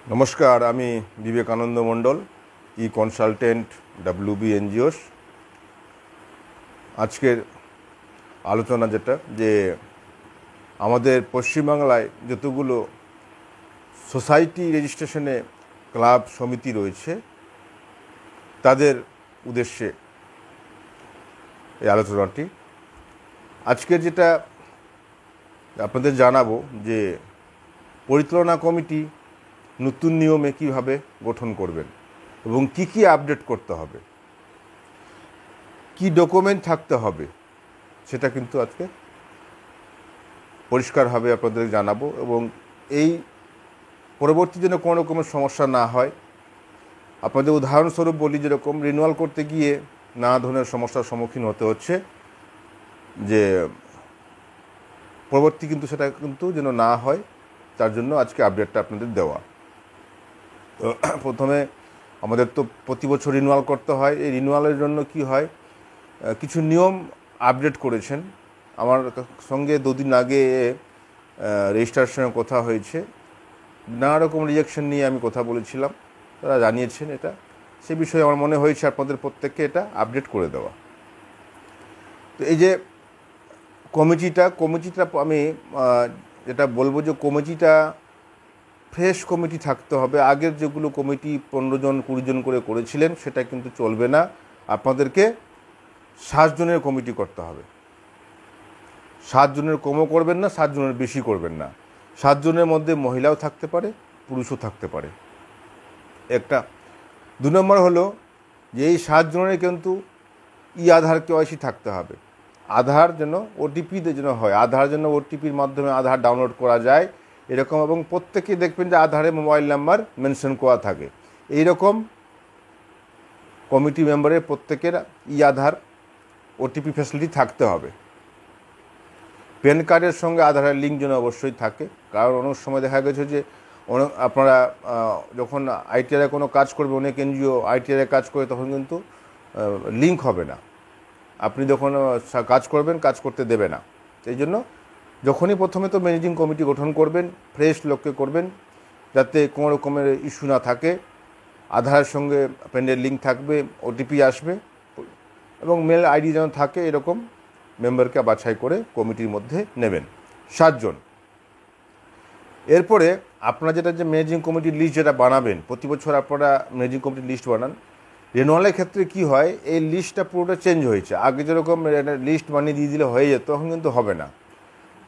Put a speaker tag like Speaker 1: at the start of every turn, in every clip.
Speaker 1: নমস্কার, আমি বিবেকানন্দ মণ্ডল, consultant, WB NGOs. আজকের আলোচনা যেটা যে আমাদের পশ্চিমবাংলায় যতগুলো সোসাইটি রেজিস্ট্রেশনে ক্লাব সমিতি রয়েছে তাদের উদ্দেশ্যে এই আলোচনাটি। আজকের যেটা আপনাদের জানাবো যে পরিচালনা কমিটি নতুন নিয়মে কীভাবে গঠন করবেন এবং কি কি আপডেট করতে হবে, কি ডকুমেন্ট থাকতে হবে, সেটা কিন্তু আজকে পরিষ্কারভাবে আপনাদের জানাবো। এবং এই পরবর্তী যেন কোনো রকমের সমস্যা না হয়। আপনাদের উদাহরণস্বরূপ বলি, যেরকম রিনিউয়াল করতে গিয়ে নানা ধরনের সমস্যার সম্মুখীন হতে হচ্ছে, যে পরবর্তী কিন্তু সেটা কিন্তু যেন না হয়, তার জন্য আজকে আপডেটটা আপনাদের দেওয়া। তো প্রথমে আমাদের তো প্রতি বছর রিনিউয়াল করতে হয়। এই রিনিউয়ালের জন্য কি হয়, কিছু নিয়ম আপডেট করেছেন। আমার সঙ্গে দুদিন আগে রেজিস্ট্রারের কথা হয়েছে, নানা রকম রিজেকশন নিয়ে আমি কথা বলেছিলাম, তারা জানিয়েছেন এটা। সে বিষয়ে আমার মনে হয়েছে আপনাদের প্রত্যেককে এটা আপডেট করে দেওয়া। তো এই যে কমিটিটা আমি যেটা বলবো যে কমিটিটা ফ্রেশ কমিটি থাকতে হবে। আগের যেগুলো কমিটি 15 জন 20 জন করে করেছিলেন সেটা কিন্তু চলবে না। আপনাদেরকে 7 জনের কমিটি করতে হবে। 7 জনের কমও করবেন না, 7 জনের বেশি করবেন না। 7 জনের মধ্যে মহিলাও থাকতে পারে, পুরুষও থাকতে পারে। একটা 2 নম্বর হলো যে এই 7 জনের কিন্তু আধার KYC থাকতে হবে। আধার যেন ওটিপিতে যেন হয়, আধার যেন ওটিপির মাধ্যমে আধার ডাউনলোড করা যায় এরকম, এবং প্রত্যেকেই দেখবেন যে আধারে মোবাইল নাম্বার মেনশন করা থাকে। এইরকম কমিটি মেম্বারের প্রত্যেকের আধার ওটিপি ফ্যাসিলিটি থাকতে হবে। প্যান কার্ডের সঙ্গে আধারের লিঙ্ক যেন অবশ্যই থাকে, কারণ অনেক সময় দেখা গেছে যে আপনারা যখন ITR কোনো কাজ করবে, অনেক এনজিও ITR কাজ করে, তখন কিন্তু লিঙ্ক হবে না। আপনি যখন কাজ করবেন, কাজ করতে দেবে না। এই জন্য যখনই প্রথমে তো ম্যানেজিং কমিটি গঠন করবেন, ফ্রেশ লোককে করবেন, যাতে কোনো রকমের ইস্যু না থাকে। আধারের সঙ্গে প্যানের লিঙ্ক থাকবে, ওটিপি আসবে এবং মেল ID যেন থাকে, এরকম মেম্বারকে বাছাই করে কমিটির মধ্যে নেবেন 7 জন। এরপরে আপনারা যেটা যে ম্যানেজিং কমিটির লিস্ট যেটা বানাবেন, প্রতি বছর আপনারা ম্যানেজিং কমিটির লিস্ট বানান। রিনিউয়ালের ক্ষেত্রে কি হয়, এই লিস্টটা পুরোটা চেঞ্জ হয়েছে। আগে যেরকম লিস্ট বানিয়ে দিয়ে দিলে হয়ে যেত, তখন কিন্তু হবে না।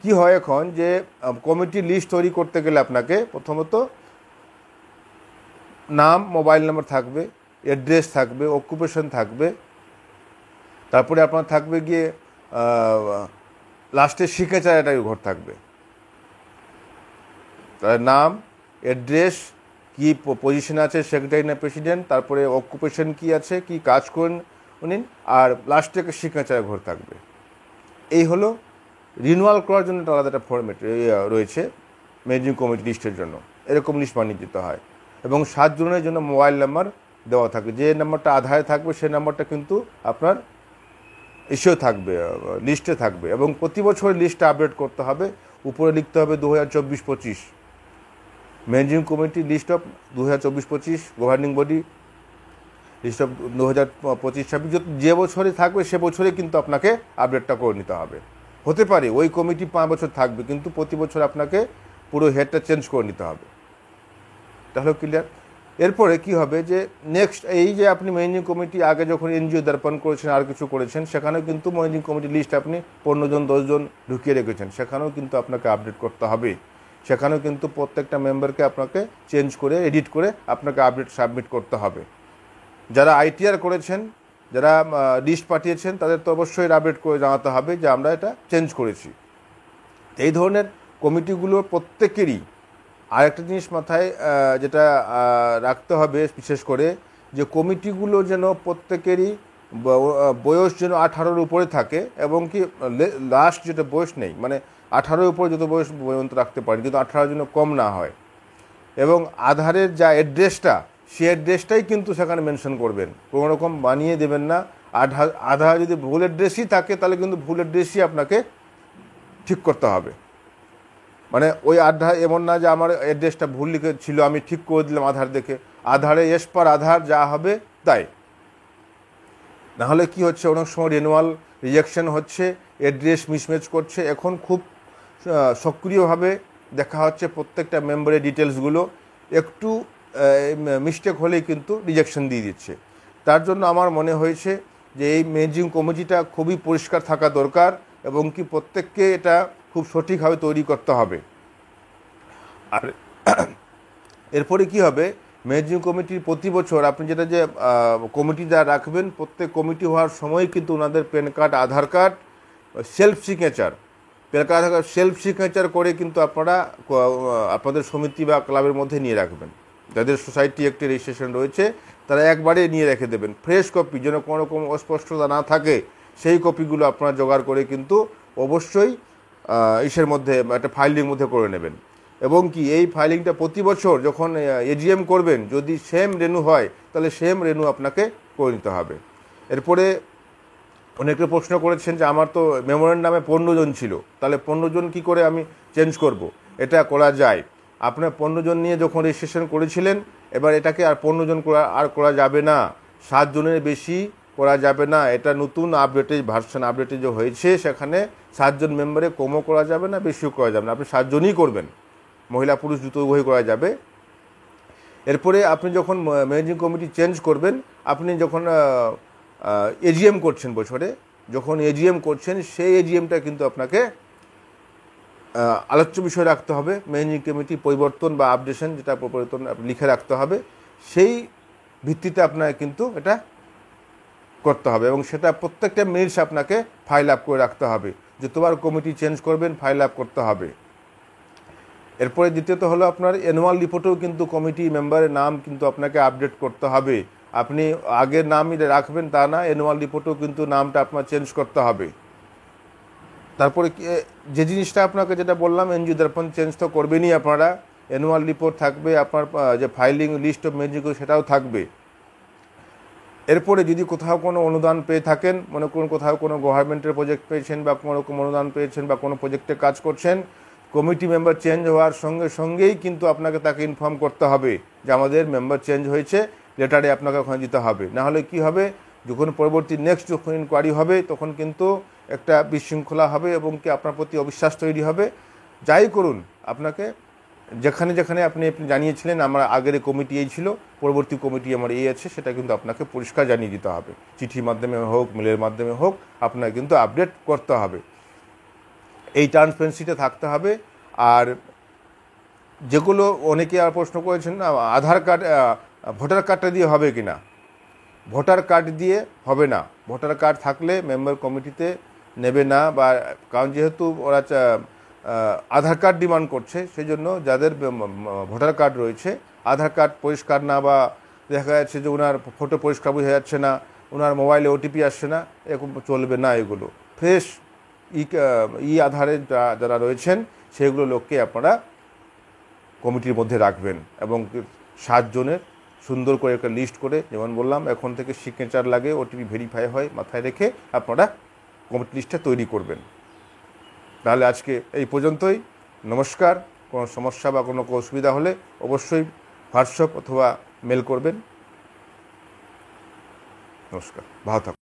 Speaker 1: কি হয় এখন, যে কমিটির লিস্ট তৈরি করতে গেলে আপনাকে প্রথমত নাম, মোবাইল নাম্বার থাকবে, অ্যাড্রেস থাকবে, অকুপেশন থাকবে, তারপরে আপনার থাকবে গিয়ে লাস্টে সিগনেচার একটা ঘর থাকবে। তার নাম, অ্যাড্রেস, কি পজিশন আছে, সেক্রেটারি না প্রেসিডেন্ট, তারপরে অকুপেশন কি আছে, কি কাজ করেন উনি, আর লাস্টে একটা সিগনেচার ঘর থাকবে। এই হলো রিনিউয়াল করার জন্য আলাদা একটা ফরম্যাট রয়েছে ম্যানেজিং কমিটি লিস্টের জন্য। এরকম লিস্ট বানিয়ে দিতে হয়। এবং 7 জনের জন্য মোবাইল নাম্বার দেওয়া থাকবে। যে নাম্বারটা আধারে থাকবে সেই নাম্বারটা কিন্তু আপনার ইস্যু থাকবে, লিস্টে থাকবে। এবং প্রতি বছর লিস্টটা আপডেট করতে হবে। উপরে লিখতে হবে 2024-25 managing committee list of 2024-25, governing body list of 2025-26। যে বছরে থাকবে সে বছরে কিন্তু আপনাকে আপডেটটা করে নিতে হবে। হতে পারে ওই কমিটি 5 বছর থাকবে, কিন্তু প্রতি বছর আপনাকে পুরো হেডটা চেঞ্জ করে নিতে হবে। তাহলে ক্লিয়ার। এরপরে কি হবে, যে নেক্সট এই যে আপনি ম্যানেজিং কমিটি আগে যখন এনজিও দর্পণ করেছেন, আর কিছু করেছেন, সেখানেও কিন্তু ম্যানেজিং কমিটি লিস্ট আপনি 15 জন 10 জন ঢুকিয়ে রেখেছেন, সেখানেও কিন্তু আপনাকে আপডেট করতে হবে। সেখানেও কিন্তু প্রত্যেকটা মেম্বারকে আপনাকে চেঞ্জ করে, এডিট করে আপনাকে আপডেট সাবমিট করতে হবে। যারা ITR করেছেন, যারা লিস্ট পাঠিয়েছেন, তাদের তো অবশ্যই আপডেট করে জানাতে হবে যে আমরা এটা চেঞ্জ করেছি। এই ধরনের কমিটিগুলো প্রত্যেকেরই আরেকটা জিনিস মাথায় যেটা রাখতে হবে বিশেষ করে, যে কমিটিগুলো যেন প্রত্যেকেরই বয়স যেন 18-র উপরে থাকে, এবং কি লাস্ট যেটা বয়স নেই, মানে 18-র উপরে যত বয়স পর্যন্ত রাখতে পারি, কিন্তু 18 যেন কম না হয়। এবং আধারের যা অ্যাড্রেসটা, সেই অ্যাড্রেসটাই কিন্তু সেখানে মেনশন করবেন, কোনো রকম বানিয়ে দেবেন না। আধার যদি ভুল অ্যাড্রেসই থাকে, তাহলে কিন্তু ভুল অ্যাড্রেসই আপনাকে ঠিক করতে হবে। মানে ওই আধার এমন না যে আমার অ্যাড্রেসটা ভুল লিখে ছিল, আমি ঠিক করে দিলাম আধার দেখে, আধারে এস পার আধার যা হবে তাই। নাহলে কি হচ্ছে, অনেক সময় রিনিউয়াল রিজেকশন হচ্ছে, অ্যাড্রেস মিসম্যাচ করছে। এখন খুব সক্রিয়ভাবে দেখা হচ্ছে প্রত্যেকটা মেম্বারের ডিটেলসগুলো, একটু মিস্টেক হলেই কিন্তু রিজেকশন দিয়ে দিচ্ছে। তার জন্য আমার মনে হয়েছে যে এই ম্যানেজিং কমিটিটা খুবই পরিষ্কার থাকা দরকার, এবং কি প্রত্যেককে এটা খুব সঠিকভাবে তৈরি করতে হবে। আর এরপরে কি হবে, ম্যানেজিং কমিটির প্রতি বছর আপনি যেটা যে কমিটি যা রাখবেন, প্রত্যেক কমিটি হওয়ার সময় কিন্তু ওনাদের PAN card, Aadhaar card, self signature, PAN card, Aadhaar card self signature করে কিন্তু আপনারা আপনাদের সমিতি বা ক্লাবের মধ্যে নিয়ে রাখবেন। যাদের সোসাইটি একটি রেজিস্ট্রেশন রয়েছে তারা একবারে নিয়ে রেখে দেবেন ফ্রেশ কপি, যেন কোনো রকম অস্পষ্টতা না থাকে। সেই কপিগুলো আপনারা জোগাড় করে কিন্তু অবশ্যই ইসের মধ্যে একটা ফাইলিংয়ের মধ্যে করে নেবেন। এবং কি এই ফাইলিংটা প্রতি বছর যখন এজিএম করবেন, যদি সেম রেনু হয় তাহলে সেম রেনু আপনাকে করে নিতে হবে। এরপরে অনেকে প্রশ্ন করেছেন যে আমার তো মেমোরেন্ডামে 15 জন ছিল, তাহলে 15 জন কী করে আমি চেঞ্জ করব? এটা করা যায়। আপনার 15 জন নিয়ে যখন রেজিস্ট্রেশন করেছিলেন, এবার এটাকে আর 15 জন করা যাবে না, 7 জনের বেশি করা যাবে না। এটা নতুন আপডেটে, ভার্সন আপডেটে যে হয়েছে, সেখানে 7 জন মেম্বারে কমও করা যাবে না, বেশিও করা যাবে না। আপনি 7 জনই করবেন, মহিলা পুরুষ দুটো উভয় করা যাবে। এরপরে আপনি যখন ম্যানেজিং কমিটি চেঞ্জ করবেন, আপনি যখন এজিএম করছেন বছরে, যখন এজিএম করছেন, সেই এজিএমটা কিন্তু আপনাকে আলোচ্য বিষয় রাখতে হবে। ম্যানেজিং কমিটি পরিবর্তন বা আপডেশন, যেটা পরিবর্তন লিখে রাখতে হবে, সেই ভিত্তিতে আপনাকে কিন্তু এটা করতে হবে, এবং সেটা প্রত্যেকটা মিনিটস আপনাকে ফাইল আপ করে রাখতে হবে। যতবার কমিটি চেঞ্জ করবেন ফাইল আপ করতে হবে। এরপরে দ্বিতীয়ত হলো আপনার অ্যানুয়াল রিপোর্টেও কিন্তু কমিটি মেম্বারের নাম কিন্তু আপনাকে আপডেট করতে হবে। আপনি আগের নামই রাখবেন তা না, অ্যানুয়াল রিপোর্টেও কিন্তু নামটা আপনার চেঞ্জ করতে হবে। তারপরে যে জিনিসটা আপনাকে যেটা বললাম, এনজিও দর্পণ চেঞ্জ তো করবেনই আপনারা, অ্যানুয়াল রিপোর্ট থাকবে, আপনার যে ফাইলিং লিস্ট অফ ম্যানেজিং সেটাও থাকবে। এরপরে যদি কোথাও কোনো অনুদান পেয়ে থাকেন, মনে করুন কোথাও কোনো গভর্নমেন্টের প্রজেক্ট পেয়েছেন বা কোনো রকম অনুদান পেয়েছেন বা কোনো প্রজেক্টে কাজ করছেন, কমিটি মেম্বার চেঞ্জ হওয়ার সঙ্গে সঙ্গেই কিন্তু আপনাকে তাকে ইনফর্ম করতে হবে যে আমাদের মেম্বার চেঞ্জ হয়েছে, লেটারে আপনাকে ওখানে দিতে হবে। না হলে কি হবে, যখন পরবর্তী নেক্সট যখন ইনকোয়ারি হবে তখন কিন্তু একটা বিশৃঙ্খলা হবে এবং কি আপনার প্রতি অবিশ্বাস তৈরি হবে। যাই করুন, আপনাকে যেখানে যেখানে আপনি জানিয়েছিলেন আমার আগের কমিটি এই ছিল, পরবর্তী কমিটি আমার এই আছে, সেটা কিন্তু আপনাকে পরিষ্কার জানিয়ে দিতে হবে। চিঠির মাধ্যমে হোক, মেলের মাধ্যমে হোক, আপনাকে কিন্তু আপডেট করতে হবে। এই ট্রান্সপারেন্সিটা থাকতে হবে। আর যেগুলো অনেকে আর প্রশ্ন করেছেন না, আধার কার্ড, ভোটার কার্ডটা দিয়ে হবে কি না? ভোটার কার্ড দিয়ে হবে না। ভোটার কার্ড থাকলে মেম্বার কমিটিতে নেবে না, বা কারণ যেহেতু ওরা আধার কার্ড ডিমান্ড করছে, সেই জন্য যাদের ভোটার কার্ড রয়েছে, আধার কার্ড পরিষ্কার না, বা দেখা যাচ্ছে যে ওনার ফটো পরিষ্কার বোঝা যাচ্ছে না, ওনার মোবাইলে ওটিপি আসছে না, এরকম চলবে না। এগুলো ফ্রেশ আধারে যারা রয়েছেন সেগুলো লোককে আপনারা কমিটির মধ্যে রাখবেন, এবং 7 জনের সুন্দর করে একটা লিস্ট করে, যেমন বললাম এখন থেকে সিগনেচার লাগে, ওটিপি ভেরিফাই হয়, মাথায় রেখে আপনারা কমিটি লিস্টটা তৈরি করবেন। তাহলে আজকে এই পর্যন্তই। নমস্কার। কোনো সমস্যা বা কোনো অসুবিধা হলে অবশ্যই হোয়াটসঅ্যাপ অথবা মেল করবেন। নমস্কার, ভালো থাকুন।